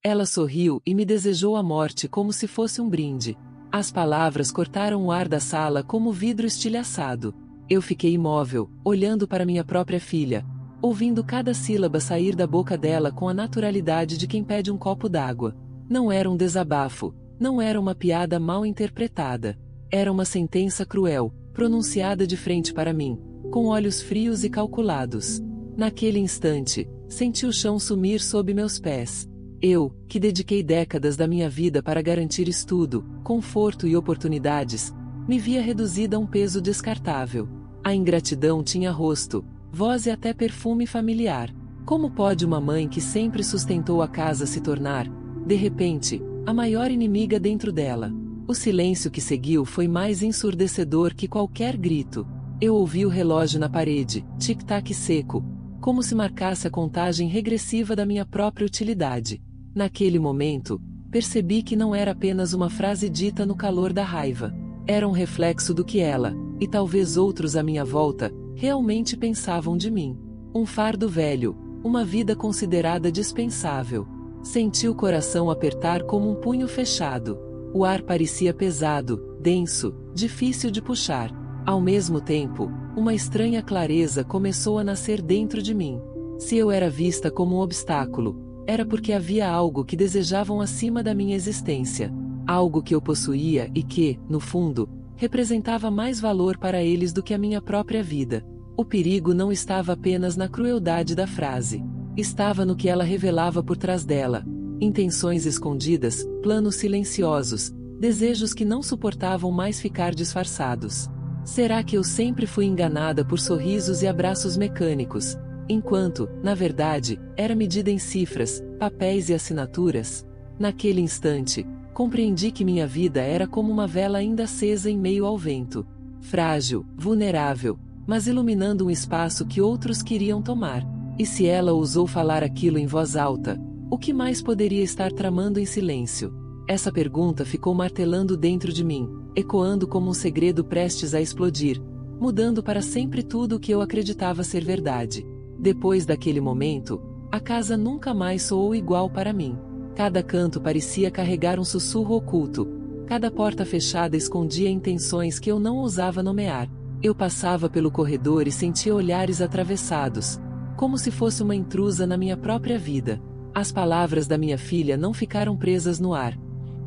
Ela sorriu e me desejou a morte como se fosse um brinde. As palavras cortaram o ar da sala como vidro estilhaçado. Eu fiquei imóvel, olhando para minha própria filha, ouvindo cada sílaba sair da boca dela com a naturalidade de quem pede um copo d'água. Não era um desabafo, não era uma piada mal interpretada. Era uma sentença cruel, pronunciada de frente para mim, com olhos frios e calculados. Naquele instante, senti o chão sumir sob meus pés. Eu, que dediquei décadas da minha vida para garantir estudo, conforto e oportunidades, me via reduzida a um peso descartável. A ingratidão tinha rosto, voz e até perfume familiar. Como pode uma mãe que sempre sustentou a casa se tornar, de repente, a maior inimiga dentro dela? O silêncio que seguiu foi mais ensurdecedor que qualquer grito. Eu ouvi o relógio na parede, tic-tac seco, como se marcasse a contagem regressiva da minha própria utilidade. Naquele momento, percebi que não era apenas uma frase dita no calor da raiva. Era um reflexo do que ela, e talvez outros à minha volta, realmente pensavam de mim. Um fardo velho, uma vida considerada dispensável. Senti o coração apertar como um punho fechado. O ar parecia pesado, denso, difícil de puxar. Ao mesmo tempo, uma estranha clareza começou a nascer dentro de mim. Se eu era vista como um obstáculo, era porque havia algo que desejavam acima da minha existência. Algo que eu possuía e que, no fundo, representava mais valor para eles do que a minha própria vida. O perigo não estava apenas na crueldade da frase. Estava no que ela revelava por trás dela. Intenções escondidas, planos silenciosos, desejos que não suportavam mais ficar disfarçados. Será que eu sempre fui enganada por sorrisos e abraços mecânicos, enquanto, na verdade, era medida em cifras, papéis e assinaturas? Naquele instante, compreendi que minha vida era como uma vela ainda acesa em meio ao vento. Frágil, vulnerável, mas iluminando um espaço que outros queriam tomar. E se ela ousou falar aquilo em voz alta, o que mais poderia estar tramando em silêncio? Essa pergunta ficou martelando dentro de mim, ecoando como um segredo prestes a explodir, mudando para sempre tudo o que eu acreditava ser verdade. Depois daquele momento, a casa nunca mais soou igual para mim. Cada canto parecia carregar um sussurro oculto. Cada porta fechada escondia intenções que eu não ousava nomear. Eu passava pelo corredor e sentia olhares atravessados, como se fosse uma intrusa na minha própria vida. As palavras da minha filha não ficaram presas no ar.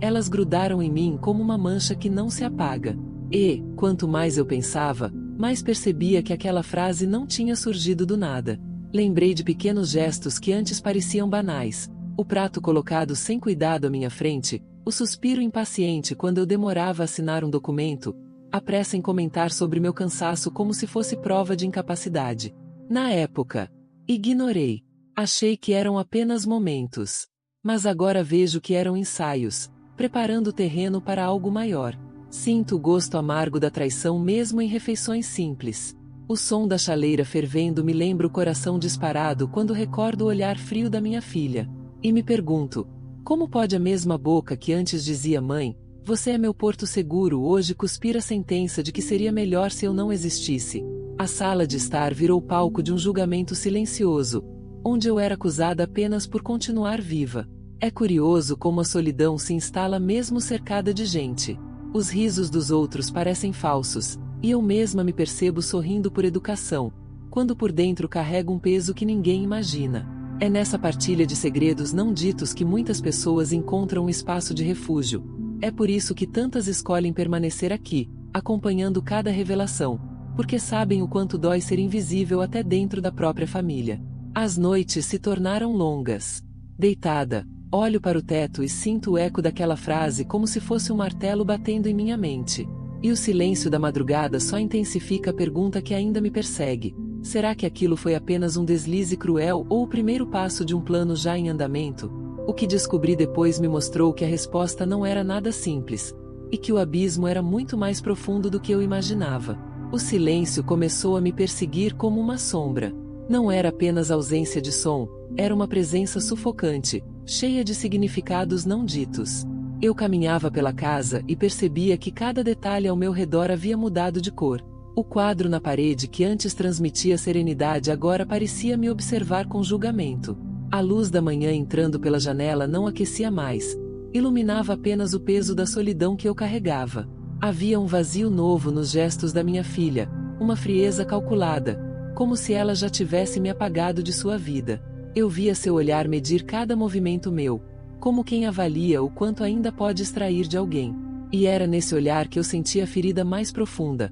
Elas grudaram em mim como uma mancha que não se apaga. E, quanto mais eu pensava, mais percebia que aquela frase não tinha surgido do nada. Lembrei de pequenos gestos que antes pareciam banais. O prato colocado sem cuidado à minha frente, o suspiro impaciente quando eu demorava a assinar um documento, a pressa em comentar sobre meu cansaço como se fosse prova de incapacidade. Na época, ignorei. Achei que eram apenas momentos. Mas agora vejo que eram ensaios, preparando o terreno para algo maior. Sinto o gosto amargo da traição mesmo em refeições simples. O som da chaleira fervendo me lembra o coração disparado quando recordo o olhar frio da minha filha. E me pergunto, como pode a mesma boca que antes dizia mãe, você é meu porto seguro, hoje cuspir a sentença de que seria melhor se eu não existisse? A sala de estar virou palco de um julgamento silencioso, onde eu era acusada apenas por continuar viva. É curioso como a solidão se instala mesmo cercada de gente. Os risos dos outros parecem falsos, e eu mesma me percebo sorrindo por educação, quando por dentro carrego um peso que ninguém imagina. É nessa partilha de segredos não ditos que muitas pessoas encontram um espaço de refúgio. É por isso que tantas escolhem permanecer aqui, acompanhando cada revelação, porque sabem o quanto dói ser invisível até dentro da própria família. As noites se tornaram longas. Deitada, olho para o teto e sinto o eco daquela frase como se fosse um martelo batendo em minha mente. E o silêncio da madrugada só intensifica a pergunta que ainda me persegue. Será que aquilo foi apenas um deslize cruel ou o primeiro passo de um plano já em andamento? O que descobri depois me mostrou que a resposta não era nada simples, e que o abismo era muito mais profundo do que eu imaginava. O silêncio começou a me perseguir como uma sombra. Não era apenas ausência de som, era uma presença sufocante, cheia de significados não ditos. Eu caminhava pela casa e percebia que cada detalhe ao meu redor havia mudado de cor. O quadro na parede que antes transmitia serenidade agora parecia me observar com julgamento. A luz da manhã entrando pela janela não aquecia mais, iluminava apenas o peso da solidão que eu carregava. Havia um vazio novo nos gestos da minha filha, uma frieza calculada, como se ela já tivesse me apagado de sua vida. Eu via seu olhar medir cada movimento meu, como quem avalia o quanto ainda pode extrair de alguém. E era nesse olhar que eu sentia a ferida mais profunda.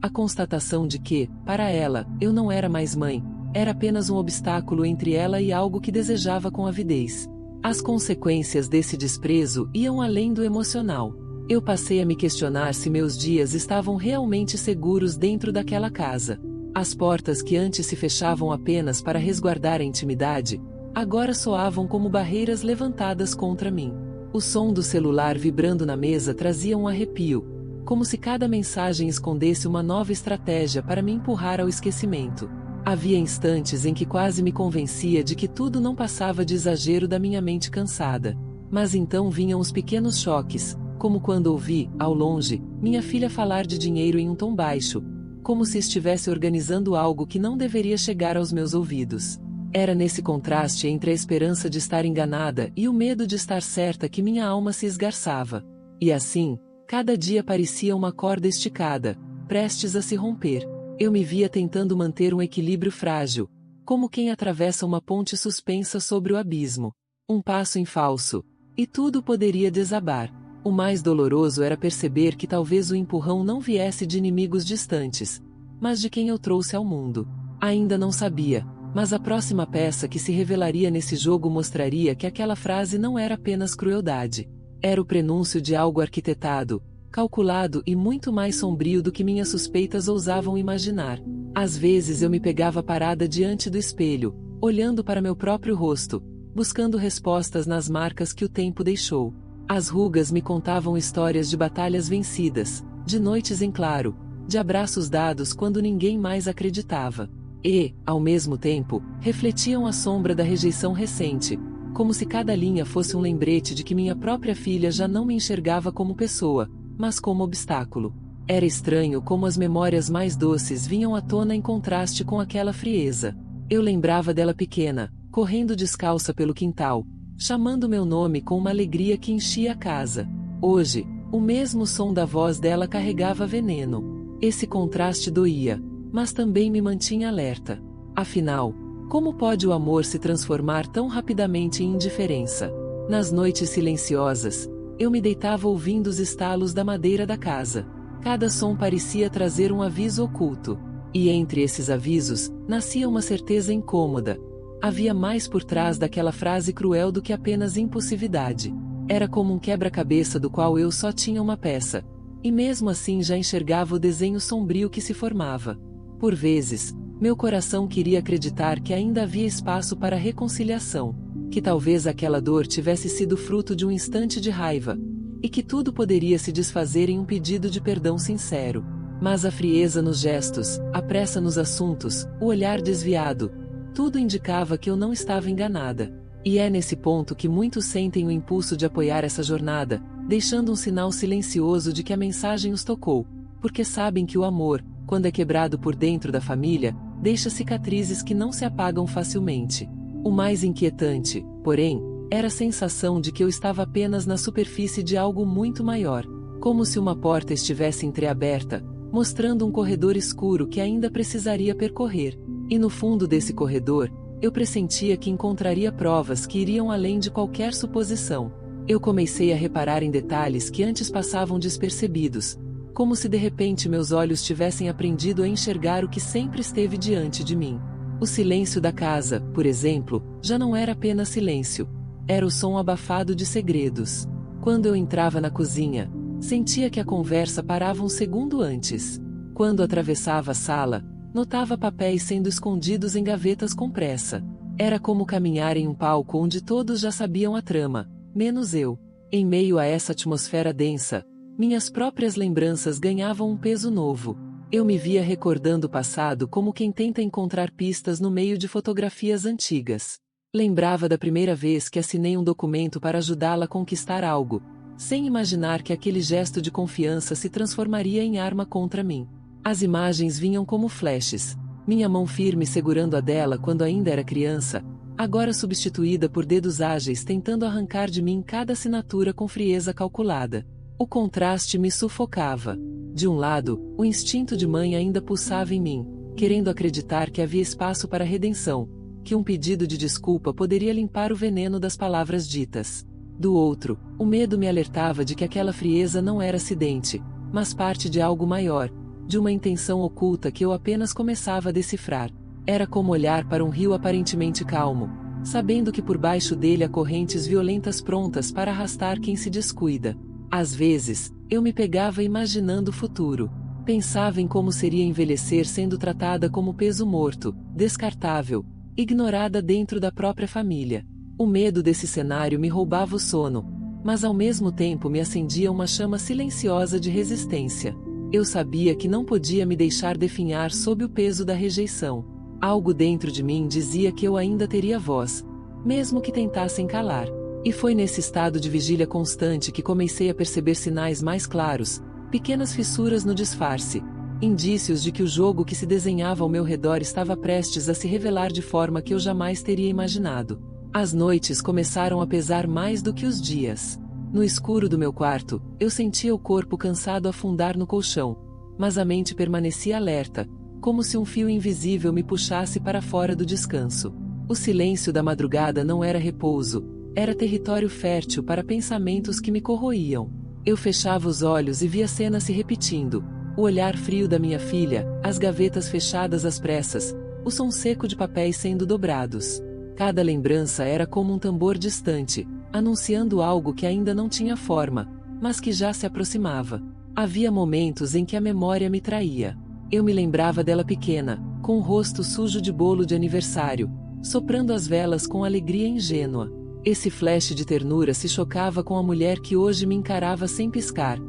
A constatação de que, para ela, eu não era mais mãe, era apenas um obstáculo entre ela e algo que desejava com avidez. As consequências desse desprezo iam além do emocional. Eu passei a me questionar se meus dias estavam realmente seguros dentro daquela casa. As portas que antes se fechavam apenas para resguardar a intimidade, agora soavam como barreiras levantadas contra mim. O som do celular vibrando na mesa trazia um arrepio, como se cada mensagem escondesse uma nova estratégia para me empurrar ao esquecimento. Havia instantes em que quase me convencia de que tudo não passava de exagero da minha mente cansada. Mas então vinham os pequenos choques, como quando ouvi, ao longe, minha filha falar de dinheiro em um tom baixo, como se estivesse organizando algo que não deveria chegar aos meus ouvidos. Era nesse contraste entre a esperança de estar enganada e o medo de estar certa que minha alma se esgarçava. E assim, cada dia parecia uma corda esticada, prestes a se romper. Eu me via tentando manter um equilíbrio frágil, como quem atravessa uma ponte suspensa sobre o abismo. Um passo em falso, e tudo poderia desabar. O mais doloroso era perceber que talvez o empurrão não viesse de inimigos distantes, mas de quem eu trouxe ao mundo. Ainda não sabia, mas a próxima peça que se revelaria nesse jogo mostraria que aquela frase não era apenas crueldade. Era o prenúncio de algo arquitetado, calculado e muito mais sombrio do que minhas suspeitas ousavam imaginar. Às vezes eu me pegava parada diante do espelho, olhando para meu próprio rosto, buscando respostas nas marcas que o tempo deixou. As rugas me contavam histórias de batalhas vencidas, de noites em claro, de abraços dados quando ninguém mais acreditava. E, ao mesmo tempo, refletiam a sombra da rejeição recente, como se cada linha fosse um lembrete de que minha própria filha já não me enxergava como pessoa, mas como obstáculo. Era estranho como as memórias mais doces vinham à tona em contraste com aquela frieza. Eu lembrava dela pequena, correndo descalça pelo quintal, chamando meu nome com uma alegria que enchia a casa. Hoje, o mesmo som da voz dela carregava veneno. Esse contraste doía, mas também me mantinha alerta. Afinal, como pode o amor se transformar tão rapidamente em indiferença? Nas noites silenciosas, eu me deitava ouvindo os estalos da madeira da casa. Cada som parecia trazer um aviso oculto. E entre esses avisos, nascia uma certeza incômoda. Havia mais por trás daquela frase cruel do que apenas impulsividade. Era como um quebra-cabeça do qual eu só tinha uma peça. E mesmo assim já enxergava o desenho sombrio que se formava. Por vezes, meu coração queria acreditar que ainda havia espaço para reconciliação, que talvez aquela dor tivesse sido fruto de um instante de raiva, e que tudo poderia se desfazer em um pedido de perdão sincero. Mas a frieza nos gestos, a pressa nos assuntos, o olhar desviado, tudo indicava que eu não estava enganada. E é nesse ponto que muitos sentem o impulso de apoiar essa jornada, deixando um sinal silencioso de que a mensagem os tocou, porque sabem que o amor, quando é quebrado por dentro da família, deixa cicatrizes que não se apagam facilmente. O mais inquietante, porém, era a sensação de que eu estava apenas na superfície de algo muito maior, como se uma porta estivesse entreaberta, mostrando um corredor escuro que ainda precisaria percorrer. E no fundo desse corredor, eu pressentia que encontraria provas que iriam além de qualquer suposição. Eu comecei a reparar em detalhes que antes passavam despercebidos, como se de repente meus olhos tivessem aprendido a enxergar o que sempre esteve diante de mim. O silêncio da casa, por exemplo, já não era apenas silêncio. Era o som abafado de segredos. Quando eu entrava na cozinha, sentia que a conversa parava um segundo antes. Quando atravessava a sala, notava papéis sendo escondidos em gavetas com pressa. Era como caminhar em um palco onde todos já sabiam a trama, menos eu. Em meio a essa atmosfera densa, minhas próprias lembranças ganhavam um peso novo. Eu me via recordando o passado como quem tenta encontrar pistas no meio de fotografias antigas. Lembrava da primeira vez que assinei um documento para ajudá-la a conquistar algo, sem imaginar que aquele gesto de confiança se transformaria em arma contra mim. As imagens vinham como flashes. Minha mão firme segurando a dela quando ainda era criança, agora substituída por dedos ágeis tentando arrancar de mim cada assinatura com frieza calculada. O contraste me sufocava. De um lado, o instinto de mãe ainda pulsava em mim, querendo acreditar que havia espaço para redenção, que um pedido de desculpa poderia limpar o veneno das palavras ditas. Do outro, o medo me alertava de que aquela frieza não era acidente, mas parte de algo maior, de uma intenção oculta que eu apenas começava a decifrar. Era como olhar para um rio aparentemente calmo, sabendo que por baixo dele há correntes violentas prontas para arrastar quem se descuida. Às vezes, eu me pegava imaginando o futuro. Pensava em como seria envelhecer sendo tratada como peso morto, descartável, ignorada dentro da própria família. O medo desse cenário me roubava o sono, mas ao mesmo tempo me acendia uma chama silenciosa de resistência. Eu sabia que não podia me deixar definhar sob o peso da rejeição. Algo dentro de mim dizia que eu ainda teria voz, mesmo que tentassem calar. E foi nesse estado de vigília constante que comecei a perceber sinais mais claros, pequenas fissuras no disfarce, indícios de que o jogo que se desenhava ao meu redor estava prestes a se revelar de forma que eu jamais teria imaginado. As noites começaram a pesar mais do que os dias. No escuro do meu quarto, eu sentia o corpo cansado afundar no colchão, mas a mente permanecia alerta, como se um fio invisível me puxasse para fora do descanso. O silêncio da madrugada não era repouso, era território fértil para pensamentos que me corroíam. Eu fechava os olhos e via a cena se repetindo, o olhar frio da minha filha, as gavetas fechadas às pressas, o som seco de papéis sendo dobrados. Cada lembrança era como um tambor distante, anunciando algo que ainda não tinha forma, mas que já se aproximava. Havia momentos em que a memória me traía. Eu me lembrava dela pequena, com o rosto sujo de bolo de aniversário, soprando as velas com alegria ingênua. Esse flash de ternura se chocava com a mulher que hoje me encarava sem piscar,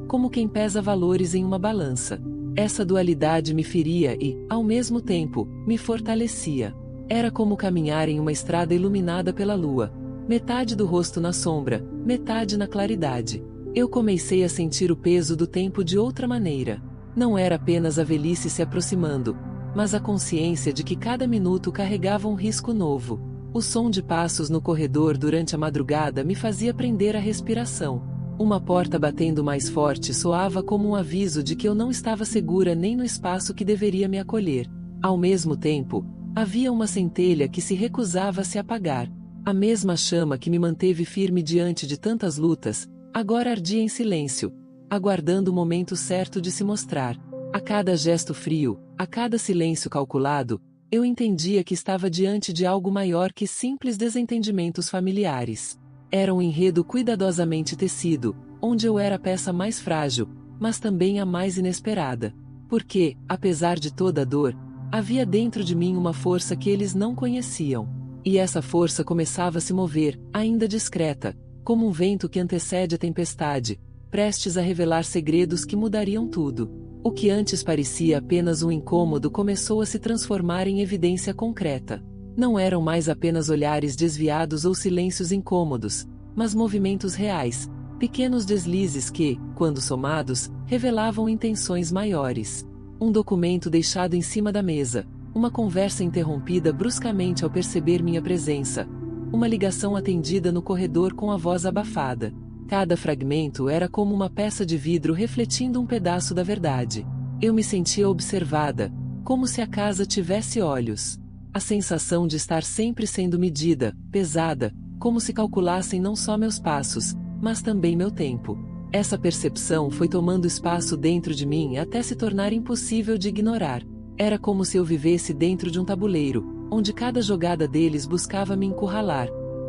como quem pesa valores em uma balança. Essa dualidade me feria e, ao mesmo tempo, me fortalecia. Era como caminhar em uma estrada iluminada pela lua, metade do rosto na sombra, metade na claridade. Eu comecei a sentir o peso do tempo de outra maneira. Não era apenas a velhice se aproximando, mas a consciência de que cada minuto carregava um risco novo. O som de passos no corredor durante a madrugada me fazia prender a respiração. Uma porta batendo mais forte soava como um aviso de que eu não estava segura nem no espaço que deveria me acolher. Ao mesmo tempo, havia uma centelha que se recusava a se apagar. A mesma chama que me manteve firme diante de tantas lutas, agora ardia em silêncio, aguardando o momento certo de se mostrar. A cada gesto frio, a cada silêncio calculado, eu entendia que estava diante de algo maior que simples desentendimentos familiares. Era um enredo cuidadosamente tecido, onde eu era a peça mais frágil, mas também a mais inesperada. Porque, apesar de toda a dor, havia dentro de mim uma força que eles não conheciam. E essa força começava a se mover, ainda discreta, como um vento que antecede a tempestade, prestes a revelar segredos que mudariam tudo. O que antes parecia apenas um incômodo começou a se transformar em evidência concreta. Não eram mais apenas olhares desviados ou silêncios incômodos, mas movimentos reais, pequenos deslizes que, quando somados, revelavam intenções maiores. Um documento deixado em cima da mesa, uma conversa interrompida bruscamente ao perceber minha presença, uma ligação atendida no corredor com a voz abafada. Cada fragmento era como uma peça de vidro refletindo um pedaço da verdade. Eu me sentia observada, como se a casa tivesse olhos. A sensação de estar sempre sendo medida, pesada, como se calculassem não só meus passos, mas também meu tempo. Essa percepção foi tomando espaço dentro de mim até se tornar impossível de ignorar. Era como se eu vivesse dentro de um tabuleiro, onde cada jogada deles buscava me encurralar,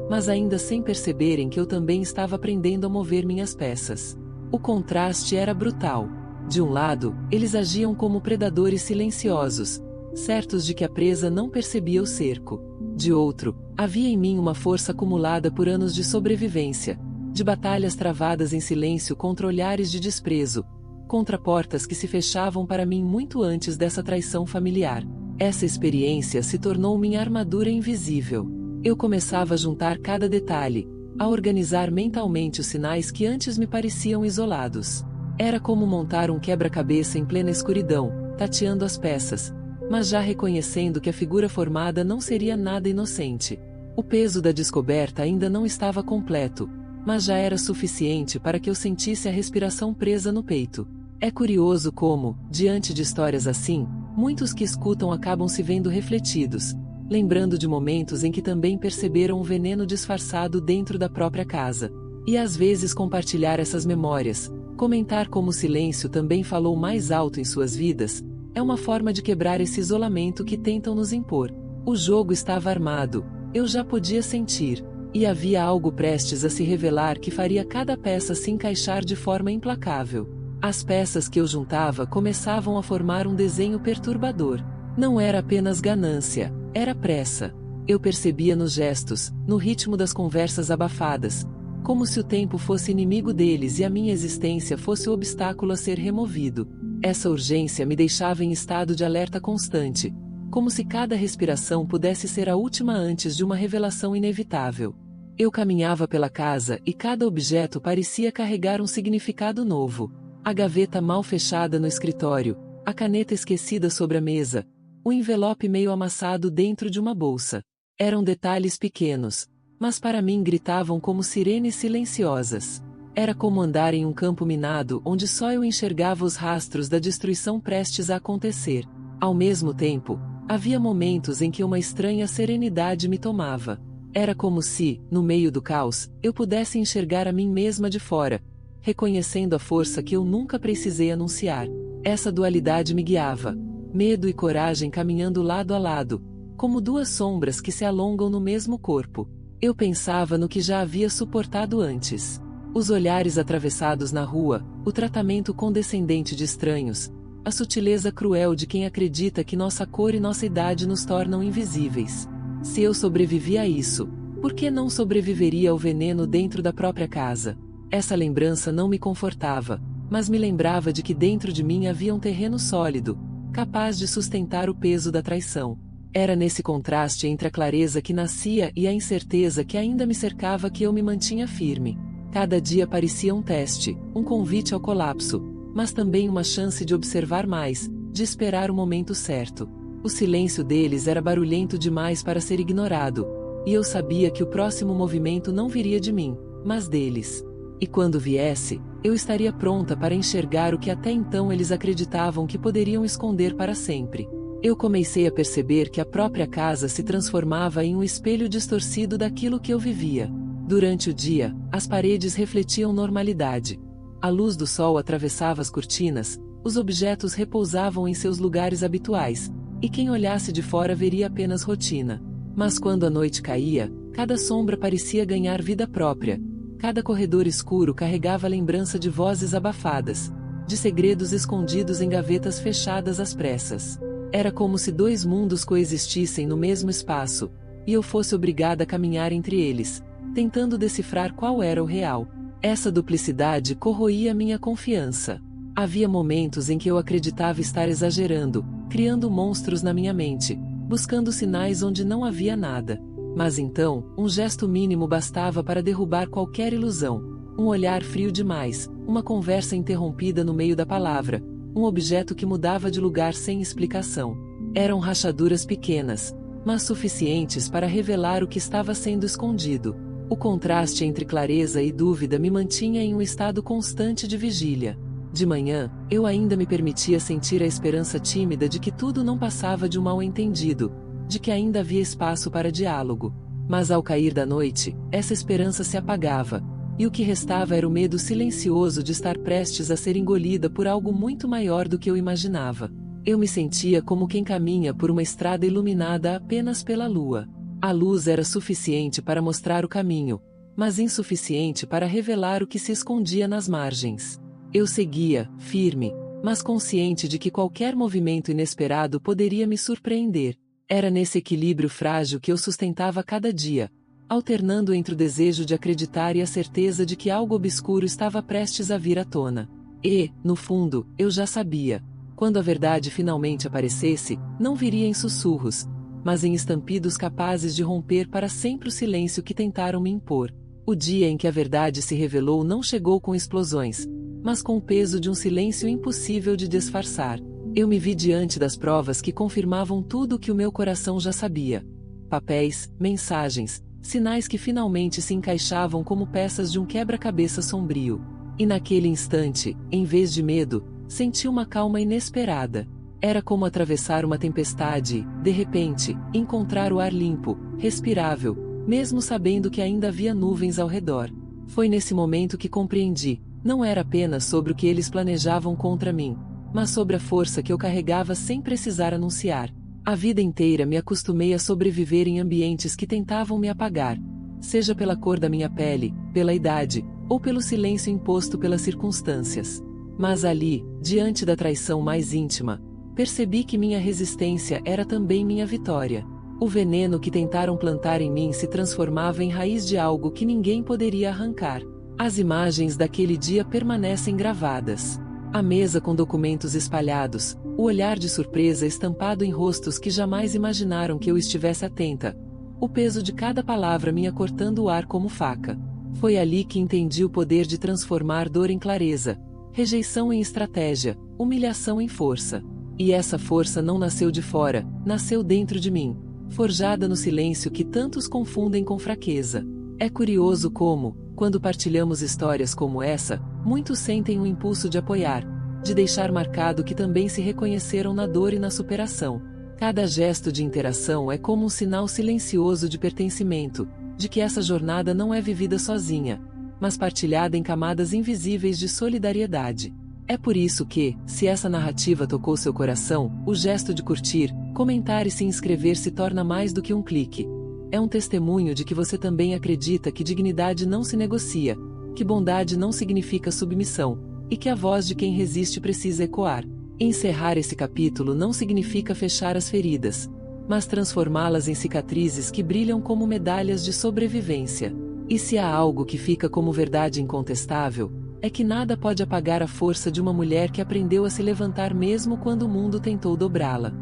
mas ainda sem perceberem que eu também estava aprendendo a mover minhas peças. O contraste era brutal. De um lado, eles agiam como predadores silenciosos, certos de que a presa não percebia o cerco. De outro, havia em mim uma força acumulada por anos de sobrevivência, de batalhas travadas em silêncio contra olhares de desprezo, contra portas que se fechavam para mim muito antes dessa traição familiar. Essa experiência se tornou minha armadura invisível. Eu começava a juntar cada detalhe, a organizar mentalmente os sinais que antes me pareciam isolados. Era como montar um quebra-cabeça em plena escuridão, tateando as peças, mas já reconhecendo que a figura formada não seria nada inocente. O peso da descoberta ainda não estava completo, mas já era suficiente para que eu sentisse a respiração presa no peito. É curioso como, diante de histórias assim, muitos que escutam acabam se vendo refletidos, lembrando de momentos em que também perceberam o veneno disfarçado dentro da própria casa. E às vezes compartilhar essas memórias, comentar como o silêncio também falou mais alto em suas vidas, é uma forma de quebrar esse isolamento que tentam nos impor. O jogo estava armado, eu já podia sentir, e havia algo prestes a se revelar que faria cada peça se encaixar de forma implacável. As peças que eu juntava começavam a formar um desenho perturbador. Não era apenas ganância, era pressa. Eu percebia nos gestos, no ritmo das conversas abafadas, como se o tempo fosse inimigo deles e a minha existência fosse o obstáculo a ser removido. Essa urgência me deixava em estado de alerta constante, como se cada respiração pudesse ser a última antes de uma revelação inevitável. Eu caminhava pela casa e cada objeto parecia carregar um significado novo. A gaveta mal fechada no escritório, a caneta esquecida sobre a mesa, o envelope meio amassado dentro de uma bolsa. Eram detalhes pequenos, mas para mim gritavam como sirenes silenciosas. Era como andar em um campo minado onde só eu enxergava os rastros da destruição prestes a acontecer. Ao mesmo tempo, havia momentos em que uma estranha serenidade me tomava. Era como se, no meio do caos, eu pudesse enxergar a mim mesma de fora, reconhecendo a força que eu nunca precisei anunciar. Essa dualidade me guiava, medo e coragem caminhando lado a lado, como duas sombras que se alongam no mesmo corpo. Eu pensava no que já havia suportado antes. Os olhares atravessados na rua, o tratamento condescendente de estranhos, a sutileza cruel de quem acredita que nossa cor e nossa idade nos tornam invisíveis. Se eu sobrevivi a isso, por que não sobreviveria ao veneno dentro da própria casa? Essa lembrança não me confortava, mas me lembrava de que dentro de mim havia um terreno sólido, capaz de sustentar o peso da traição. Era nesse contraste entre a clareza que nascia e a incerteza que ainda me cercava que eu me mantinha firme. Cada dia parecia um teste, um convite ao colapso, mas também uma chance de observar mais, de esperar o momento certo. O silêncio deles era barulhento demais para ser ignorado, e eu sabia que o próximo movimento não viria de mim, mas deles. E quando viesse, eu estaria pronta para enxergar o que até então eles acreditavam que poderiam esconder para sempre. Eu comecei a perceber que a própria casa se transformava em um espelho distorcido daquilo que eu vivia. Durante o dia, as paredes refletiam normalidade. A luz do sol atravessava as cortinas, os objetos repousavam em seus lugares habituais, e quem olhasse de fora veria apenas rotina. Mas quando a noite caía, cada sombra parecia ganhar vida própria. Cada corredor escuro carregava a lembrança de vozes abafadas, de segredos escondidos em gavetas fechadas às pressas. Era como se dois mundos coexistissem no mesmo espaço, e eu fosse obrigada a caminhar entre eles, tentando decifrar qual era o real. Essa duplicidade corroía minha confiança. Havia momentos em que eu acreditava estar exagerando, criando monstros na minha mente, buscando sinais onde não havia nada. Mas então, um gesto mínimo bastava para derrubar qualquer ilusão. Um olhar frio demais, uma conversa interrompida no meio da palavra, um objeto que mudava de lugar sem explicação. Eram rachaduras pequenas, mas suficientes para revelar o que estava sendo escondido. O contraste entre clareza e dúvida me mantinha em um estado constante de vigília. De manhã, eu ainda me permitia sentir a esperança tímida de que tudo não passava de um mal-entendido, de que ainda havia espaço para diálogo. Mas ao cair da noite, essa esperança se apagava, e o que restava era o medo silencioso de estar prestes a ser engolida por algo muito maior do que eu imaginava. Eu me sentia como quem caminha por uma estrada iluminada apenas pela lua. A luz era suficiente para mostrar o caminho, mas insuficiente para revelar o que se escondia nas margens. Eu seguia, firme, mas consciente de que qualquer movimento inesperado poderia me surpreender. Era nesse equilíbrio frágil que eu sustentava cada dia, alternando entre o desejo de acreditar e a certeza de que algo obscuro estava prestes a vir à tona. E, no fundo, eu já sabia. Quando a verdade finalmente aparecesse, não viria em sussurros, mas em estampidos capazes de romper para sempre o silêncio que tentaram me impor. O dia em que a verdade se revelou não chegou com explosões, mas com o peso de um silêncio impossível de disfarçar. Eu me vi diante das provas que confirmavam tudo o que o meu coração já sabia. Papéis, mensagens, sinais que finalmente se encaixavam como peças de um quebra-cabeça sombrio. E naquele instante, em vez de medo, senti uma calma inesperada. Era como atravessar uma tempestade e, de repente, encontrar o ar limpo, respirável, mesmo sabendo que ainda havia nuvens ao redor. Foi nesse momento que compreendi, não era apenas sobre o que eles planejavam contra mim, mas sobre a força que eu carregava sem precisar anunciar. A vida inteira me acostumei a sobreviver em ambientes que tentavam me apagar, seja pela cor da minha pele, pela idade, ou pelo silêncio imposto pelas circunstâncias. Mas ali, diante da traição mais íntima, percebi que minha resistência era também minha vitória. O veneno que tentaram plantar em mim se transformava em raiz de algo que ninguém poderia arrancar. As imagens daquele dia permanecem gravadas. A mesa com documentos espalhados, o olhar de surpresa estampado em rostos que jamais imaginaram que eu estivesse atenta. O peso de cada palavra me cortando o ar como faca. Foi ali que entendi o poder de transformar dor em clareza, rejeição em estratégia, humilhação em força. E essa força não nasceu de fora, nasceu dentro de mim, forjada no silêncio que tantos confundem com fraqueza. É curioso como, quando partilhamos histórias como essa, muitos sentem um impulso de apoiar, de deixar marcado que também se reconheceram na dor e na superação. Cada gesto de interação é como um sinal silencioso de pertencimento, de que essa jornada não é vivida sozinha, mas partilhada em camadas invisíveis de solidariedade. É por isso que, se essa narrativa tocou seu coração, o gesto de curtir, comentar e se inscrever se torna mais do que um clique. É um testemunho de que você também acredita que dignidade não se negocia, que bondade não significa submissão, e que a voz de quem resiste precisa ecoar. Encerrar esse capítulo não significa fechar as feridas, mas transformá-las em cicatrizes que brilham como medalhas de sobrevivência. E se há algo que fica como verdade incontestável, é que nada pode apagar a força de uma mulher que aprendeu a se levantar mesmo quando o mundo tentou dobrá-la.